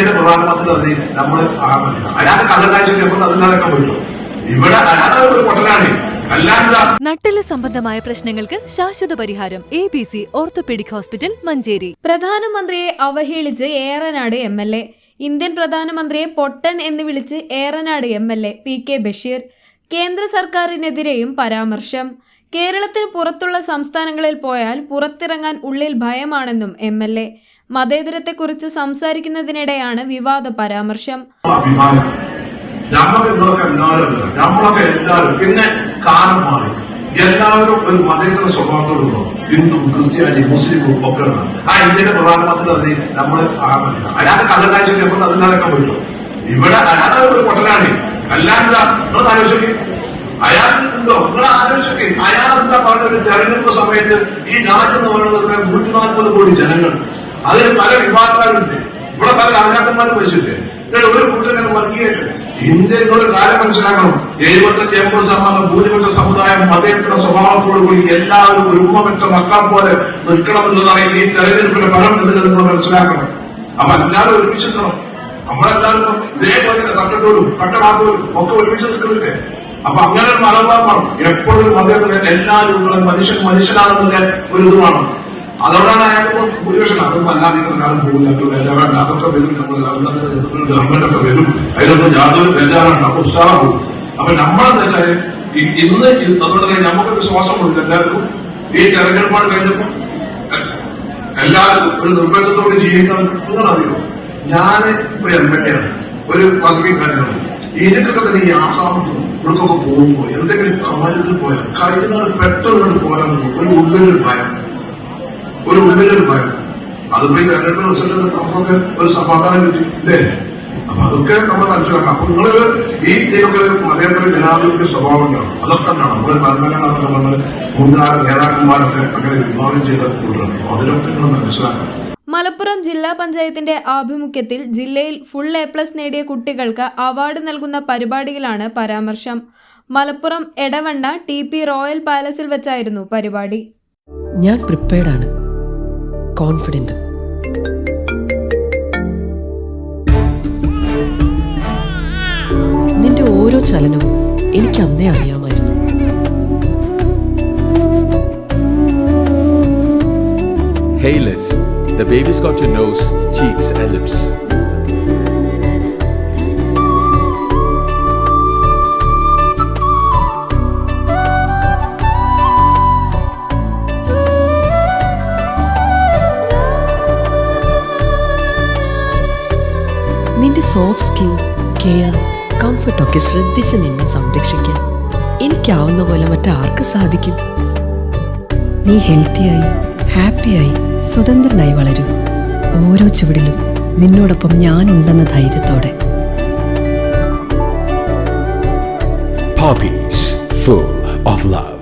ഇന്ത്യയുടെ പ്രധാനമന്ത്രി അതിന് നമ്മൾ ആകാൻ പറ്റില്ല. അയാൾക്ക് കള്ളക്കാഴ്ച അതിനൊക്കെ പറ്റും. ഇവിടെ അയാളെ ഒരു പൊട്ടനാണ്. നട്ടെല്ല് സംബന്ധമായ പ്രശ്നങ്ങൾക്ക് ശാശ്വത പരിഹാരം ABC ഓർത്തോപെഡിക് ഹോസ്പിറ്റൽ മഞ്ചേരി. പ്രധാനമന്ത്രിയെ അവഹേളിച്ച് ഏറനാട് MLA. ഇന്ത്യൻ പ്രധാനമന്ത്രിയെ പൊട്ടൻ എന്ന് വിളിച്ച് ഏറനാട് MLA PK ബഷീർ. കേന്ദ്ര സർക്കാരിനെതിരെയും പരാമർശം. കേരളത്തിന് പുറത്തുള്ള സംസ്ഥാനങ്ങളിൽ പോയാൽ പുറത്തിറങ്ങാൻ ഉള്ളിൽ ഭയമാണെന്നും MLA. മതേതരത്തെക്കുറിച്ച് സംസാരിക്കുന്നതിനിടെയാണ് വിവാദ പരാമർശം. നമ്മളൊക്കെ എല്ലാവരും പിന്നെ കാലം മാറി. എല്ലാവരും ഒരു മതേതര സ്വഭാവത്തോടുള്ള ഹിന്ദു, ക്രിസ്ത്യാനി, മുസ്ലിമും ഒക്കെ ആ ഇന്ത്യയുടെ പ്രധാനമന്ത്രി അതിന് നമ്മൾ ആകാൻ പറ്റില്ല. അയാൾക്ക് കള്ളക്കാഴ്ച അതിനൊക്കെ പറ്റും. ഇവിടെ അയാളെ ഒരു പൊട്ടനാണ്. അല്ലാണ്ട് നിങ്ങൾ ആലോചിക്കും, അയാളുണ്ടോ? നിങ്ങൾ ആലോചിക്കും, അയാളെന്താ പറഞ്ഞ ഒരു തെരഞ്ഞെടുപ്പ് സമയത്ത് ഈ രാജ്യം എന്ന് പറയുന്നത് 140 കോടി ജനങ്ങൾ, അതിന് പല വിഭാഗക്കാരുണ്ട്. ഇവിടെ പല രാജാക്കന്മാരും വെച്ചിട്ട് ഒരു കൂട്ടരെ വർഗീയമായിട്ട് ഇന്ത്യയിൽ ഒരു കാര്യം മനസ്സിലാക്കണം. 75-80% ഭൂരിപക്ഷ സമുദായം മതേതര സ്വഭാവത്തോടു കൂടി എല്ലാവരും ഒരു ഉമ്മപ്പെട്ട മക്കൾ പോലെ നിൽക്കണമെന്നതാണ് ഈ തെരഞ്ഞെടുപ്പിന്റെ ഫലം എന്ന് നിങ്ങൾ മനസ്സിലാക്കണം. അപ്പൊ എല്ലാവരും ഒരുമിച്ചിരിക്കണം. നമ്മളെല്ലാവരും ഇതേപോലെ തട്ടത്തോടും തട്ടടാത്തോടും ഒക്കെ ഒരുമിച്ച് നിൽക്കുന്നില്ലേ? അപ്പൊ അങ്ങനെ ഒരു മനോഭാവമാണ്. എപ്പോഴും മതേതര എല്ലാവരും മനുഷ്യനാണെന്നുള്ള ഒരു ഇതുമാണ്. അതോടാണ് അയാൾക്ക് ഭൂരിപക്ഷം. അതൊന്നും അല്ലാതെ കാലം പോകില്ല. ബേജാറാണ്. അതൊക്കെ വരും. ഗവൺമെന്റ് ഒക്കെ വരും. അതിലൊന്നും യാതൊരു ബേജാറാണ്. അപ്പൊ ഉത്സാഹവും. അപ്പൊ നമ്മളെന്ന് വെച്ചാല് ഇന്ന് അതുകൊണ്ട് തന്നെ നമുക്കൊരു ശ്വാസം കൊടുക്കും. എല്ലാവർക്കും ഈ തെരഞ്ഞെടുപ്പാണ് കഴിഞ്ഞപ്പോ എല്ലാവരും ഒരു നിർബന്ധത്തോടെ ജീവിക്കാൻ നിങ്ങളറിയോ? ഞാൻ ഇപ്പൊ MLA ആണ്. ഒരു പദവി കാര്യങ്ങളും ഇതിനൊക്കെ തന്നെ ഈ ആസാമത്തും ഇവർക്കൊക്കെ പോകുമ്പോ എന്തെങ്കിലും കാര്യത്തിൽ പോയാൽ കഴിഞ്ഞാൽ പെട്ടെന്ന് പോരാൻ ഒരു ഉള്ളിലൊരു ഭയം. അതിപ്പോ ഈ തെരഞ്ഞെടുപ്പ് റിസൾട്ട് നമുക്കൊക്കെ ഒരു സമാധാനം കിട്ടി ഇല്ലേ? അപ്പൊ അതൊക്കെ നമ്മൾ മനസ്സിലാക്കാം. അപ്പൊ നിങ്ങള് ഈ ഇതിനൊക്കെ മതേതര ജനാധിപത്യ സ്വഭാവം ഉണ്ടാവും. അതൊക്കെ ഉണ്ടാവും. നമ്മള് ഭരണഘടനൊക്കെ പറഞ്ഞ് മുൻകാല നേതാക്കന്മാരൊക്കെ അങ്ങനെ വിഭാവനം ചെയ്ത കൂട്ടരാണ്. അപ്പൊ അതിലൊക്കെ നിങ്ങൾ മനസ്സിലാക്കാം. മലപ്പുറം ജില്ലാ പഞ്ചായത്തിന്റെ ആഭിമുഖ്യത്തിൽ ജില്ലയിൽ ഫുൾ A+ നേടിയ കുട്ടികൾക്ക് അവാർഡ് നൽകുന്ന പരിപാടിയിലാണ് പരാമർശം. മലപ്പുറം എടവണ്ണ TP റോയൽ പാലസിൽ വെച്ചായിരുന്നു പരിപാടി. ഞാൻ പ്രിപ്പയർഡാണ്, കോൺഫിഡന്റ്. നിന്റെ ഓരോ ചലനവും എനിക്ക് അന്നേ അറിയാമായിരുന്നു. Hey Liz, the baby's got your nose, cheeks and lips. നിന്റെ സോഫ്റ്റ് സ്കിൻ, കെയർ, കംഫർട്ടൊക്കെ ശ്രദ്ധിച്ച് നിന്നെ സംരക്ഷിക്കാൻ എനിക്കാവുന്ന പോലെ മറ്റാർക്ക് സാധിക്കും? നീ ഹെൽത്തിയായി, ഹാപ്പിയായി, സ്വതന്ത്രനായി വളരൂ. ഓരോ ചുവടിലും നിന്നോടൊപ്പം ഞാനുണ്ടെന്ന ധൈര്യത്തോടെ. Poppies, full of love.